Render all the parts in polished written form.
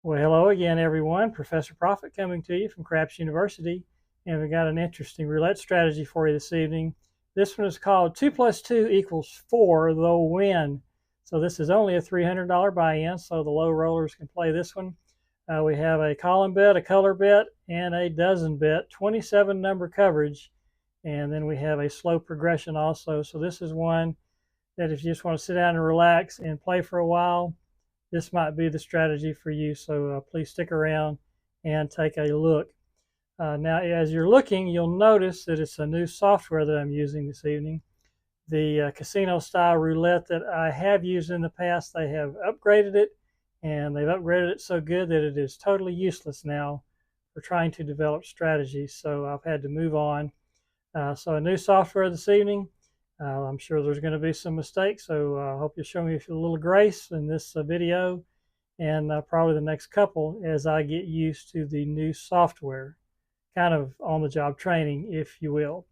Well, hello again, everyone. Professor Profit coming to you from Craps University, and we've got an interesting roulette strategy for you this evening. This one is called 2 plus 2 equals 4, the win. So this is only a $300 buy-in, so the low rollers can play this one. We have a column bet, a color bet, and a dozen bet, 27 number coverage, and then we have a slow progression also. So this is one that if you just want to sit down and relax and play for a while, this might be the strategy for you. So please stick around and take a look. Now, as you're looking, you'll notice that it's a new software that I'm using this evening. The casino style roulette that I have used in the past, they have upgraded it, and they've upgraded it so good that it is totally useless now for trying to develop strategies. So I've had to move on. So a new software this evening. I'm sure there's going to be some mistakes, so I hope you'll show me a little grace in this video and probably the next couple as I get used to the new software, kind of on-the-job training, if you will.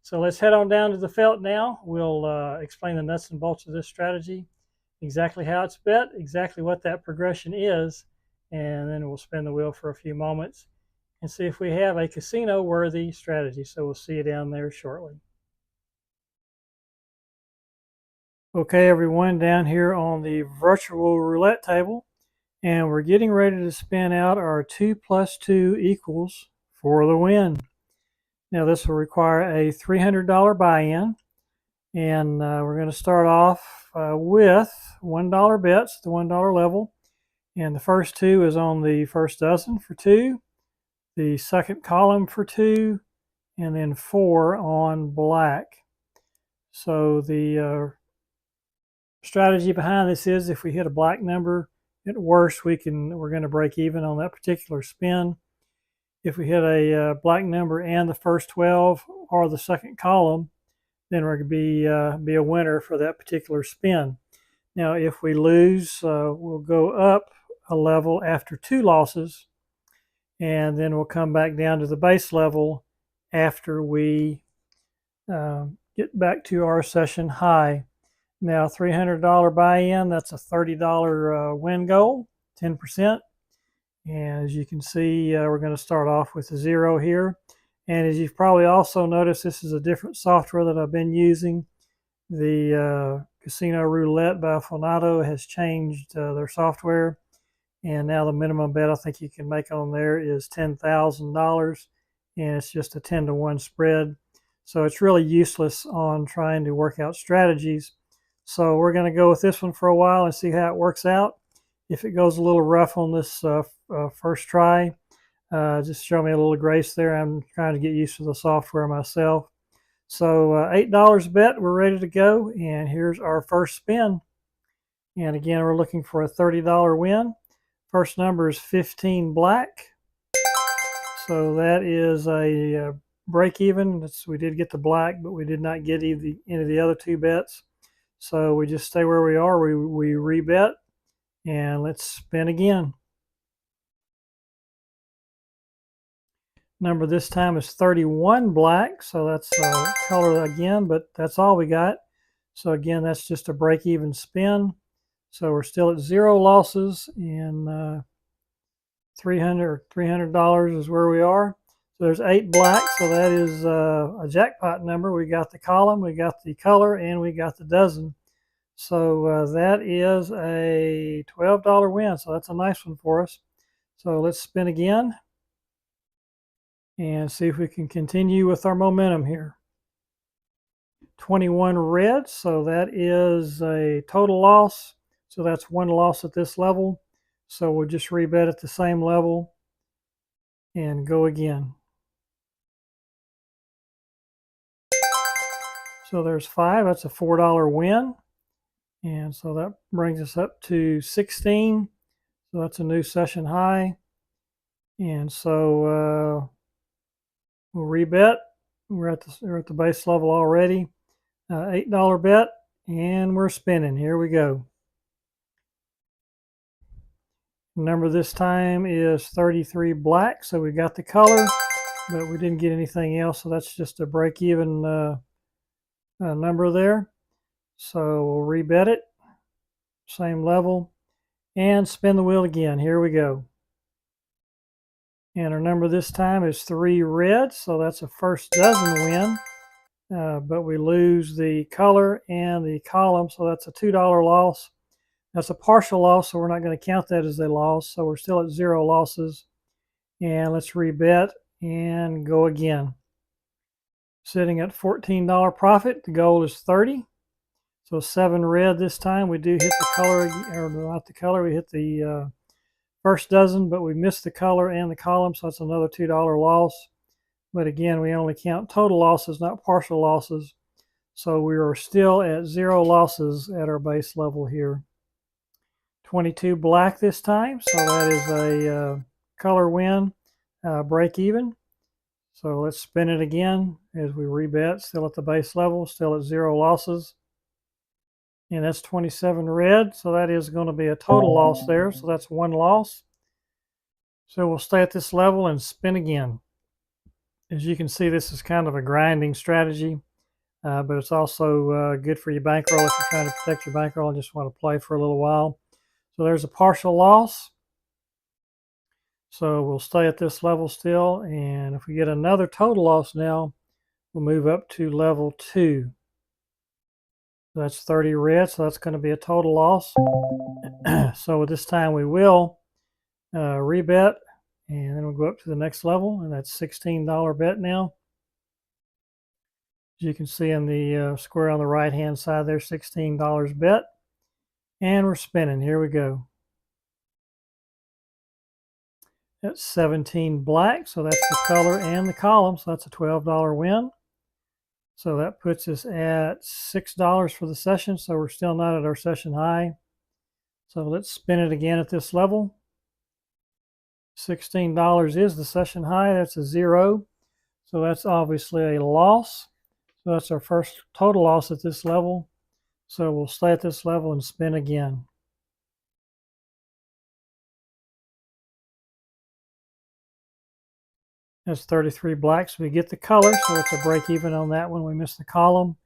So let's head on down to the felt now. We'll explain the nuts and bolts of this strategy, exactly how it's bet, exactly what that progression is, and then we'll spin the wheel for a few moments and see if we have a casino-worthy strategy. So we'll see you down there shortly. Okay, everyone, down here on the virtual roulette table, and we're getting ready to spin out our 2 plus 2 equals for the win. Now this will require a $300 buy-in, and we're going to start off with $1 bets at the $1 level, and the first two is on the first dozen for 2, the second column for 2, and then 4 on black. So the strategy behind this is if we hit a black number, at worst we're going to break even on that particular spin. If we hit a black number and the first 12 or the second column, then we're going to be a winner for that particular spin. Now if we lose, we'll go up a level after 2 losses, and then we'll come back down to the base level after we get back to our session high. Now, $300 buy-in, that's a $30 win goal, 10%. And as you can see, we're going to start off with a 0 here. And as you've probably also noticed, this is a different software that I've been using. The Casino Roulette by Fonato has changed their software. And now the minimum bet I think you can make on there is $10,000. And it's just a 10-to-1 spread. So it's really useless on trying to work out strategies. So we're going to go with this one for a while and see how it works out. If it goes a little rough on this first try, just show me a little grace there. I'm trying to get used to the software myself. So $8 bet, we're ready to go. And here's our first spin. And again, we're looking for a $30 win. First number is 15 black. So that is a break even. We did get the black, but we did not get any of the other 2 bets. So we just stay where we are. We rebet, and let's spin again. Number this time is 31 black, so that's color again, but that's all we got. So again, that's just a break-even spin. So we're still at 0 losses, and $300 is where we are. So there's 8 black, so that is a jackpot number. We got the column, we got the color, and we got the dozen. So that is a $12 win, so that's a nice one for us. So let's spin again and see if we can continue with our momentum here. 21 red, so that is a total loss. So that's 1 loss at this level. So we'll just rebet at the same level and go again. So there's 5, that's a $4 win. And so that brings us up to 16. So that's a new session high. And so we'll rebet. We're at the base level already. $8 bet, and we're spinning. Here we go. Number this time is 33 black, so we got the color, but we didn't get anything else, so that's just a break-even number there. So we'll rebet it, same level, and spin the wheel again. Here we go. And our number this time is 3 red, so that's a first dozen win. But we lose the color and the column, so that's a $2 loss. That's a partial loss, so we're not going to count that as a loss. So we're still at 0 losses. And let's rebet and go again. Sitting at $14 profit. The goal is 30. So 7 red this time. We do hit the color, or not the color, we hit the first dozen, but we missed the color and the column, so that's another $2 loss. But again, we only count total losses, not partial losses. So we are still at 0 losses at our base level here. 22 black this time, so that is a color win, break even. So let's spin it again as we rebet, still at the base level, still at 0 losses. And that's 27 red, so that is going to be a total loss there, so that's 1 loss. So we'll stay at this level and spin again. As you can see, this is kind of a grinding strategy, but it's also good for your bankroll if you're trying to protect your bankroll and just want to play for a little while. So there's a partial loss. So we'll stay at this level still, and if we get another total loss now, we'll move up to level 2. So that's 30 red, so that's going to be a total loss. So this time we will rebet, and then we'll go up to the next level, and that's $16 bet now. As you can see in the square on the right hand side there, $16 bet. And we're spinning. Here we go. That's 17 black, so that's the color and the column, so that's a $12 win. So that puts us at $6 for the session, so we're still not at our session high. So let's spin it again at this level. $16 is the session high. That's a 0. So that's obviously a loss. So that's our first total loss at this level. So we'll stay at this level and spin again. That's 33 black, so we get the color, so it's a break even on that one. We missed the column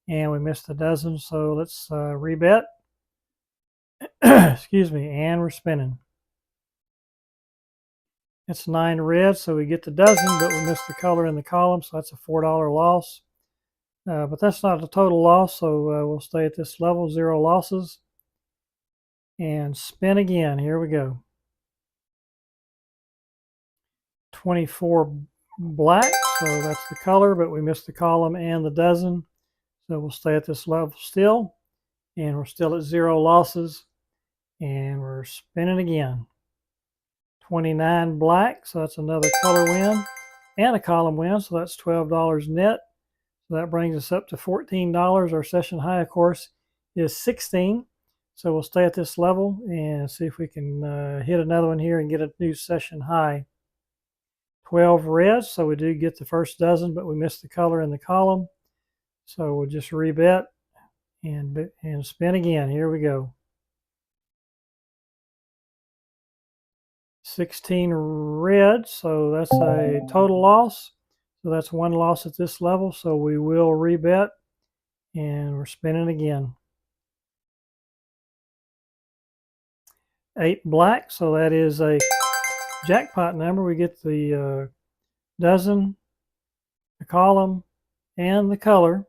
and we missed the dozen, so let's rebet. Excuse me, and we're spinning. It's 9 red, so we get the dozen, but we missed the color in the column, so that's a $4 loss. But that's not a total loss, so we'll stay at this level, 0 losses. And spin again. Here we go. 24 black, so that's the color, but we missed the column and the dozen. So we'll stay at this level still, and we're still at 0 losses. And we're spinning again. 29 black, so that's another color win and a column win, so that's $12 net. So that brings us up to $14. Our session high, of course, is 16. So we'll stay at this level and see if we can hit another one here and get a new session high. 12 red, so we do get the first dozen, but we missed the color in the column. So we'll just rebet and spin again. Here we go. 16 red, so that's a total loss. So that's 1 loss at this level, so we will rebet, and we're spinning again. 8 black, so that is a jackpot number. We get the dozen, the column, and the color.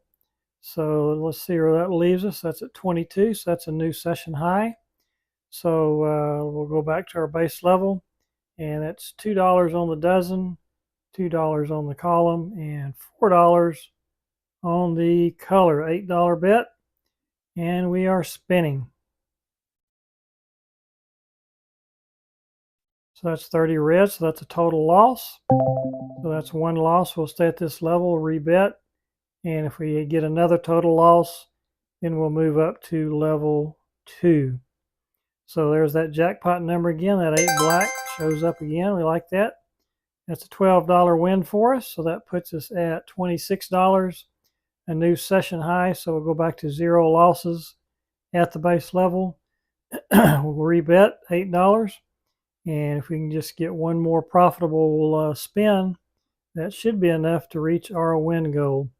So let's see where that leaves us. That's at 22, so that's a new session high. So we'll go back to our base level, and that's $2 on the dozen, $2 on the column, and $4 on the color. $8 bet, and we are spinning. So that's 30 red, so that's a total loss. So that's 1 loss. We'll stay at this level, rebet, and if we get another total loss, then we'll move up to level 2. So there's that jackpot number again. That 8 black shows up again. We like that. That's a $12 win for us, so that puts us at $26, a new session high. So we'll go back to 0 losses at the base level. We'll rebet $8, and if we can just get one more profitable spin, that should be enough to reach our win goal.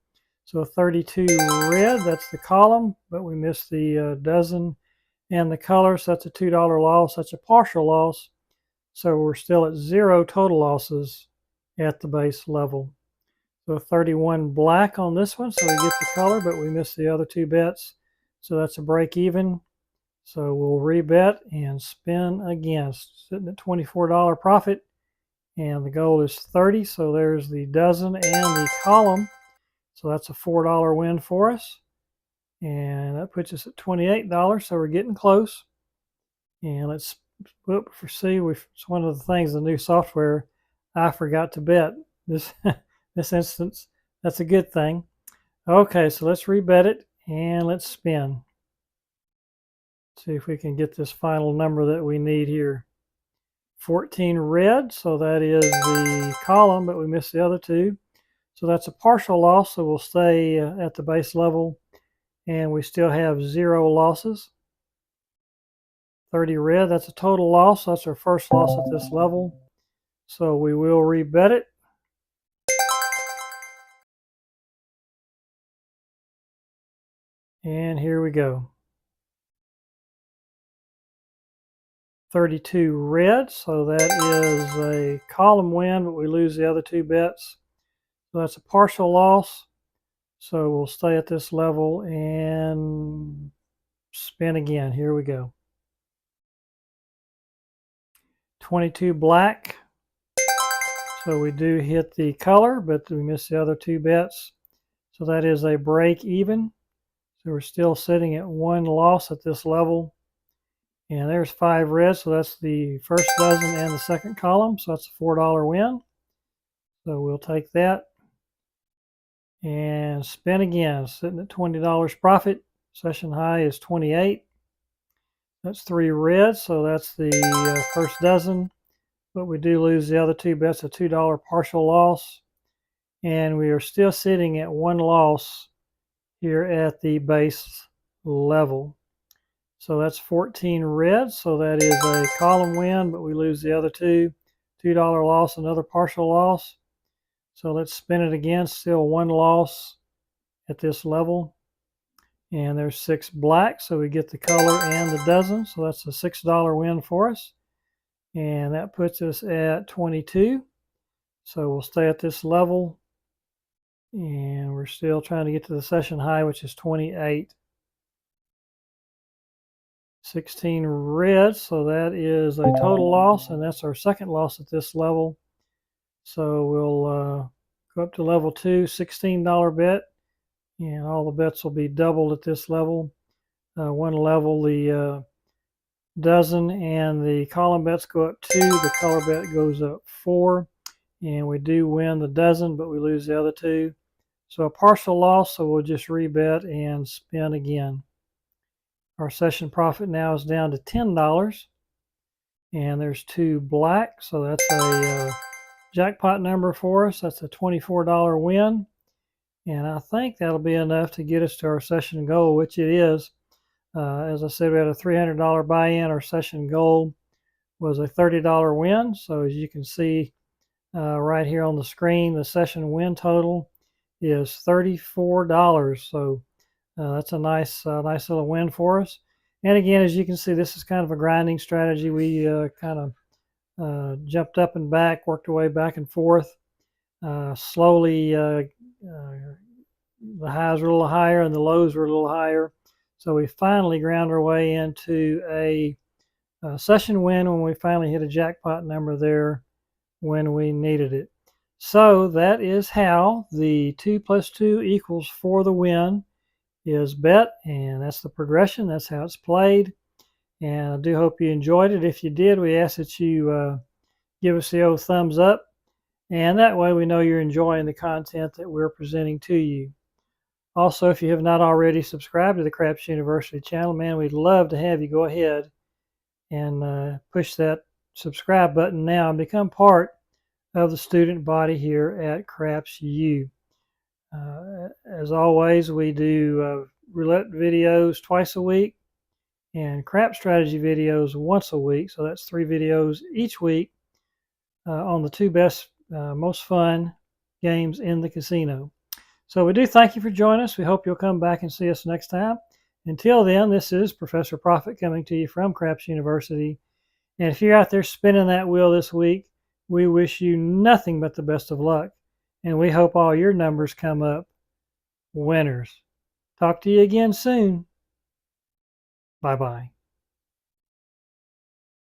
So 32 red, that's the column, but we missed the dozen and the color, so that's a $2 loss. That's a partial loss. So we're still at 0 total losses at the base level. So 31 black on this one, so we get the color, but we missed the other 2 bets. So that's a break even. So we'll rebet and spin again. Sitting at $24 profit, and the goal is 30. So there's the dozen and the column. So that's a $4 win for us. And that puts us at $28, so we're getting close. And let's see. It's one of the things, the new software, I forgot to bet this this instance. That's a good thing. Okay, so let's rebet it and let's spin. See if we can get this final number that we need here. 14 red, so that is the column, but we missed the other 2. So that's a partial loss, so we'll stay at the base level, and we still have 0 losses. 30 red, that's a total loss. That's our first loss at this level. So we will rebet it. And here we go. 32 red, so that is a column win, but we lose the other 2 bets. So that's a partial loss. So we'll stay at this level and spin again. Here we go. 22 black. So we do hit the color, but we miss the other 2 bets. So that is a break even. So we're still sitting at 1 loss at this level. And there's 5 red, so that's the first dozen and the second column. So that's a $4 win. So we'll take that and spin again, sitting at $20 profit. Session high is 28. That's 3 red, so that's the first dozen. But we do lose the other 2 bets, a $2 partial loss. And we are still sitting at 1 loss here at the base level. So that's 14 red, so that is a column win, but we lose the other 2. $2 loss, another partial loss. So let's spin it again, still 1 loss at this level. And there's 6 black, so we get the color and the dozen, so that's a $6 win for us. And that puts us at 22. So we'll stay at this level. And we're still trying to get to the session high, which is 28. 16 red, so that is a total loss, and that's our second loss at this level. So we'll go up to level 2, $16 bet, and all the bets will be doubled at this level. One level, the dozen and the column bets go up 2, the color bet goes up 4, and we do win the dozen, but we lose the other 2. So a partial loss, so we'll just rebet and spin again. Our session profit now is down to $10, and there's 2 black, so that's a jackpot number for us. That's a $24 win, and I think that'll be enough to get us to our session goal, which it is. As I said, we had a $300 buy-in. Our session goal was a $30 win, so as you can see right here on the screen, the session win total is $34. So that's a nice little win for us. And again, as you can see, this is kind of a grinding strategy. We kind of jumped up and back, worked our way back and forth. Slowly, the highs were a little higher and the lows were a little higher. So we finally ground our way into a session win when we finally hit a jackpot number there when we needed it. So that is how the 2 + 2 = 4 the win is bet, and that's the progression. That's how it's played, and I do hope you enjoyed it. If you did, we ask that you give us the old thumbs up, and that way we know you're enjoying the content that we're presenting to you. Also, if you have not already subscribed to the Craps University channel, man, we'd love to have you go ahead and push that subscribe button now and become part of the student body here at Craps U. As always, we do roulette videos twice a week and crap strategy videos once a week. So that's 3 videos each week on the 2 best, most fun games in the casino. So we do thank you for joining us. We hope you'll come back and see us next time. Until then, this is Professor Profit coming to you from Craps University. And if you're out there spinning that wheel this week, we wish you nothing but the best of luck. And we hope all your numbers come up winners. Talk to you again soon. Bye-bye.